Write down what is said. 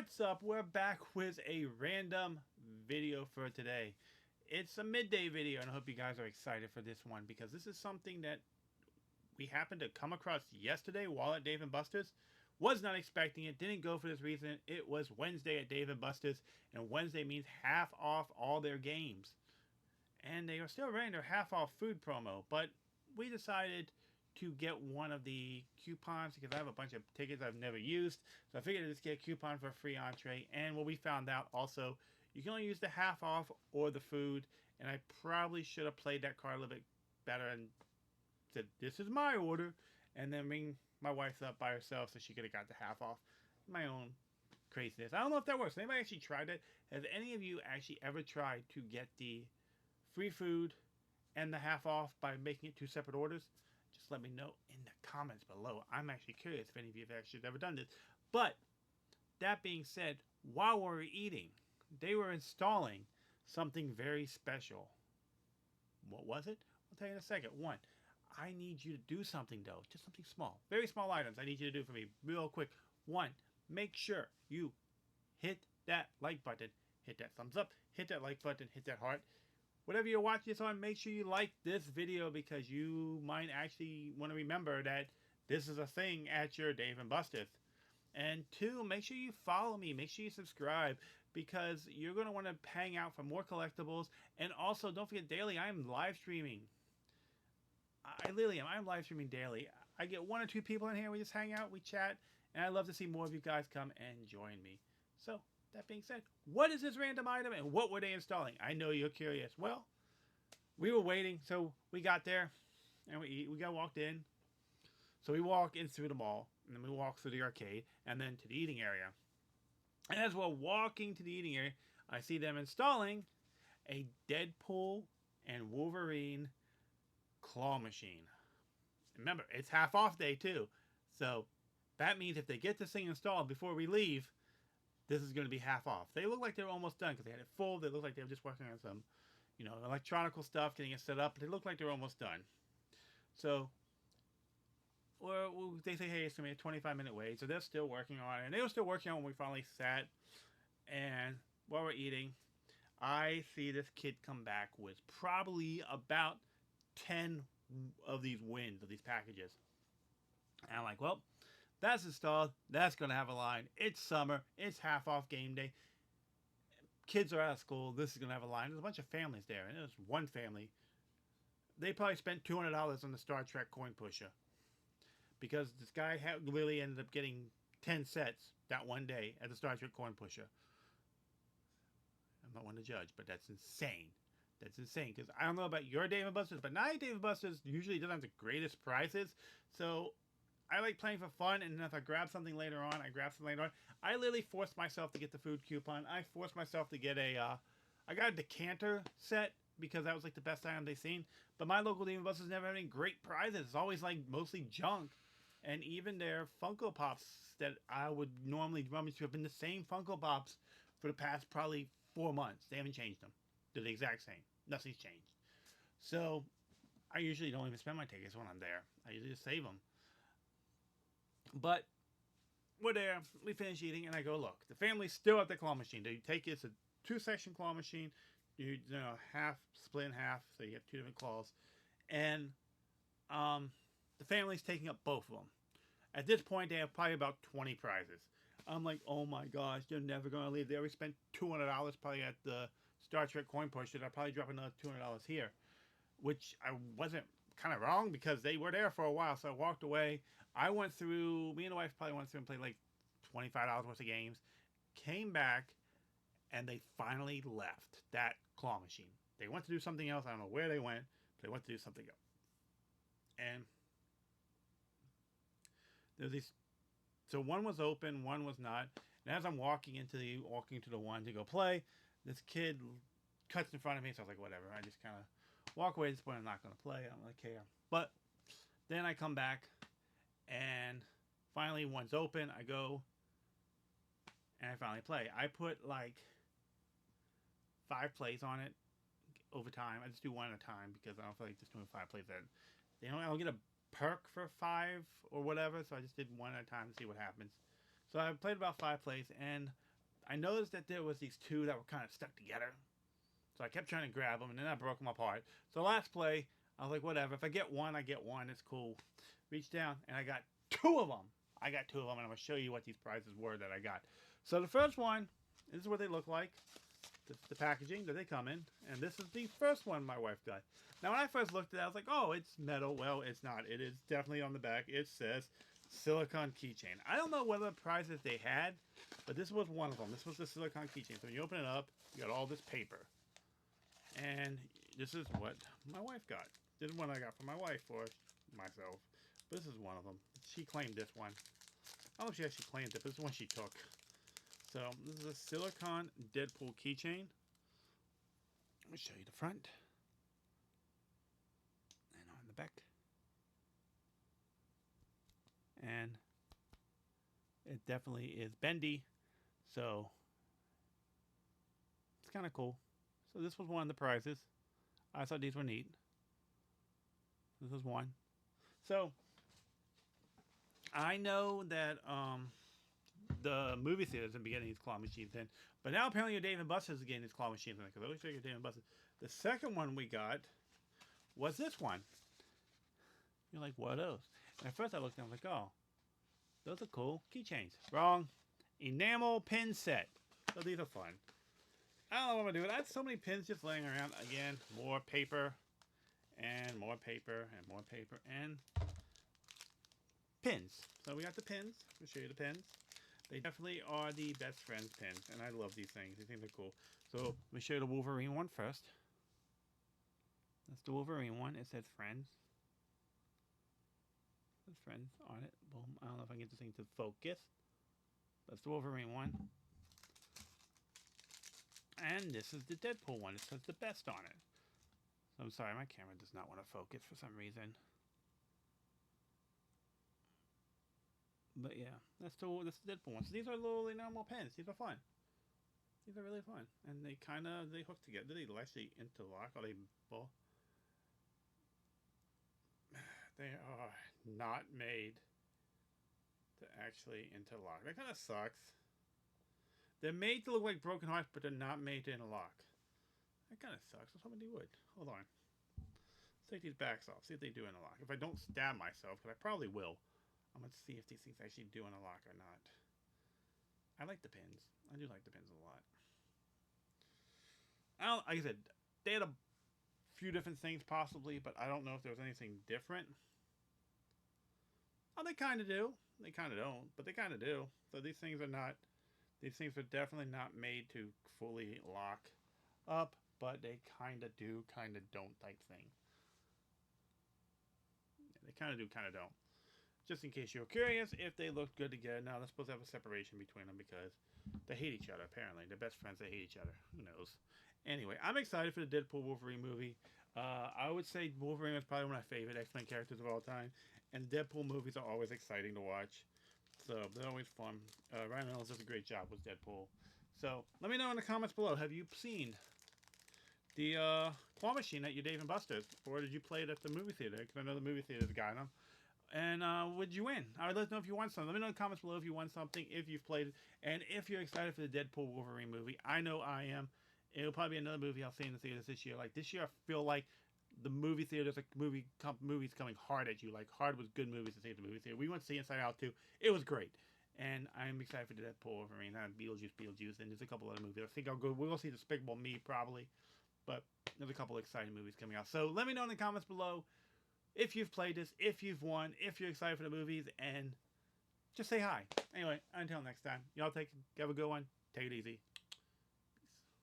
What's up? We're back with a random video for today. It's a midday video, and I hope you guys are excited for this one because this is something that we happened to come across yesterday while at Dave & Buster's. Was not expecting it, didn't go for this reason. It was Wednesday at Dave & Buster's, and Wednesday means half off all their games. And they are still running their half off food promo, but we decided to get one of the coupons because I have a bunch of tickets I've never used. So I figured I'd just get a coupon for a free entree. And what we found out also, you can only use the half off or the food. And I probably should have played that card a little bit better and said, this is my order. And then ring my wife up by herself so she could have got the half off. My own craziness. I don't know if that works. Anybody actually tried it? Has any of you actually ever tried to get the free food and the half off by making it two separate orders? Just let me know in the comments below. I'm actually curious if any of you have actually ever done this. But that being said, while we were eating, they were installing something very special. What was it? I'll tell you in a second. One, I need you to do something though. Just something small. Very small items I need you to do for me real quick. One, make sure you hit that like button. Hit that thumbs up. Hit that like button. Hit that heart. Whatever you're watching this on, make sure you like this video because you might actually want to remember that this is a thing at your Dave & Buster's. And two, make sure you follow me. Make sure you subscribe because you're going to want to hang out for more collectibles. And also, don't forget, daily, I'm live streaming. I literally am. I'm live streaming daily. I get one or two people in here. We just hang out. We chat. And I'd love to see more of you guys come and join me. So, that being said, what is this random item and what were they installing? I know you're curious. Well, we were waiting, so we got there and we got walked in. So we walk in through the mall and then we walk through the arcade and then to the eating area. And as we're walking to the eating area, I see them installing a Deadpool and Wolverine claw machine. Remember, it's half off day too. So that means if they get this thing installed before we leave, this is going to be half off. They look like they're almost done because they had it full. They look like they were just working on some, electronical stuff, getting it set up. They look like they're almost done. So, they say, hey, it's going to be a 25-minute wait. So they're still working on it. And they were still working on it when we finally sat. And while we're eating, I see this kid come back with probably about 10 of these wins, of these packages. And I'm like, well, that's installed. That's going to have a line. It's summer. It's half off game day. Kids are out of school. This is going to have a line. There's a bunch of families there. And there's one family. They probably spent $200 on the Star Trek coin pusher. Because this guy literally ended up getting 10 sets that one day at the Star Trek coin pusher. I'm not one to judge, but that's insane. That's insane. Because I don't know about your Dave & Buster's, but not Dave & Buster's usually doesn't have the greatest prizes. So I like playing for fun, and if I grab something later on, I grab something later on. I literally forced myself to get the food coupon. I forced myself to get I got a decanter set because that was like the best item they've seen. But my local Dave & Buster's never had any great prizes. It's always like mostly junk. And even their Funko Pops that I would normally rummage through have been the same Funko Pops for the past probably 4 months. They haven't changed them. They're the exact same. Nothing's changed. So I usually don't even spend my tickets when I'm there. I usually just save them. But we're there. We finish eating, and I go, look, the family's still at the claw machine. They take it's a 2-section claw machine. You know, half split in half, so you have 2 different claws, and the family's taking up both of them. At this point, they have probably about 20 prizes. I'm like, oh my gosh, they're never gonna leave. They already spent $200 probably at the Star Trek coin pusher. I'll probably drop another $200 here, which I wasn't kind of wrong because they were there for a while. So I walked away. I went through, me and the wife probably went through and played like $25 worth of games, came back, and they finally left that claw machine. They went to do something else. I don't know where they went, but they went to do something else. And there's these, so one was open, one was not. And as I'm walking to the one to go play, this kid cuts in front of me. So I was like, whatever. I just kind of walk away at this point. I'm not going to play. I don't really care. But then I come back. And finally, one's open. I go, and I finally play. I put like 5 plays on it over time. I just do one at a time because I don't feel like just doing 5 plays. I don't get a perk for 5 or whatever, so I just did one at a time to see what happens. So I played about 5 plays, and I noticed that there was these two that were kind of stuck together. So I kept trying to grab them, and then I broke them apart. So last play, I was like, whatever. If I get one, I get one. It's cool. Reached down, and I got two of them. I got two of them, and I'm going to show you what these prizes were that I got. So the first one, this is what they look like. This is the packaging that they come in. And this is the first one my wife got. Now, when I first looked at it, I was like, oh, it's metal. Well, it's not. It is definitely on the back. It says silicone keychain. I don't know what other prizes they had, but this was one of them. This was the silicone keychain. So when you open it up, you got all this paper. And this is what my wife got. This is one I got for my wife or myself. This is one of them. She claimed this one. I don't know if she actually claimed it, but this is one she took. So this is a silicone Deadpool keychain. Let me show you the front. And on the back. And it definitely is bendy. So it's kind of cool. So this was one of the prizes. I thought these were neat. This was one. So I know that the movie theaters have been getting these claw machines in, but now apparently your Dave and Buster's is getting these claw machines in, because I always figured Dave and Buster's. The second one we got was this one. You're like, what are those? And at first I looked and I was like, oh, those are cool keychains. Wrong. Enamel pin set. So these are fun. I don't know what I'm going to do. I have so many pins just laying around. Again, more paper, and more paper, and more paper, and pins. So we got the pins. I'll show you the pins. They definitely are the best friends pins, and I love these things. These things are cool. So let me show you the Wolverine one first. That's the Wolverine one. It says friends. It says friends on it. Boom. I don't know if I can get this thing to focus. That's the Wolverine one. And this is the Deadpool one. It says the best on it. So I'm sorry, my camera does not want to focus for some reason. But yeah, this is the Deadpool one. So these are little enamel pens. These are fun. These are really fun. And they hook together. They actually interlock. Or they They are not made to actually interlock. That kind of sucks. They're made to look like broken hearts, but they're not made to interlock. That kind of sucks. I was hoping they would. Hold on. Let's take these backs off. See if they do interlock. If I don't stab myself, because I probably will, I'm going to see if these things actually do interlock or not. I like the pins. I do like the pins a lot. Like I said, they had a few different things possibly, but I don't know if there was anything different. Oh, they kind of do. They kind of don't, but they kind of do. So these things are not... These things are definitely not made to fully lock up, but they kind of do, kind of don't type thing. Yeah, they kind of do, kind of don't. Just in case you're curious, if they look good together. Now, they're supposed to have a separation between them because they hate each other, apparently. They're best friends, they hate each other. Who knows? Anyway, I'm excited for the Deadpool Wolverine movie. I would say Wolverine is probably one of my favorite X-Men characters of all time. And Deadpool movies are always exciting to watch. So they're always fun. Ryan Reynolds does a great job with Deadpool. So let me know in the comments below. Have you seen the claw machine at your Dave & Buster's? Or did you play it at the movie theater? Because I know the movie theater's got them. And would you win? I would like to know if you won something. Let me know in the comments below if you won something, if you've played it, and if you're excited for the Deadpool Wolverine movie. I know I am. It'll probably be another movie I'll see in the theaters this year. Like this year, I feel like the movie theaters, like movies coming hard at you. Like hard with good movies to see at the movie theater. We went to see Inside Out 2. It was great. And I'm excited for the Deadpool Wolverine. Beetlejuice, and there's a couple other movies. I think we'll see Despicable Me probably. But there's a couple exciting movies coming out. So let me know in the comments below if you've played this, if you've won, if you're excited for the movies, and just say hi. Anyway, until next time, y'all have a good one. Take it easy.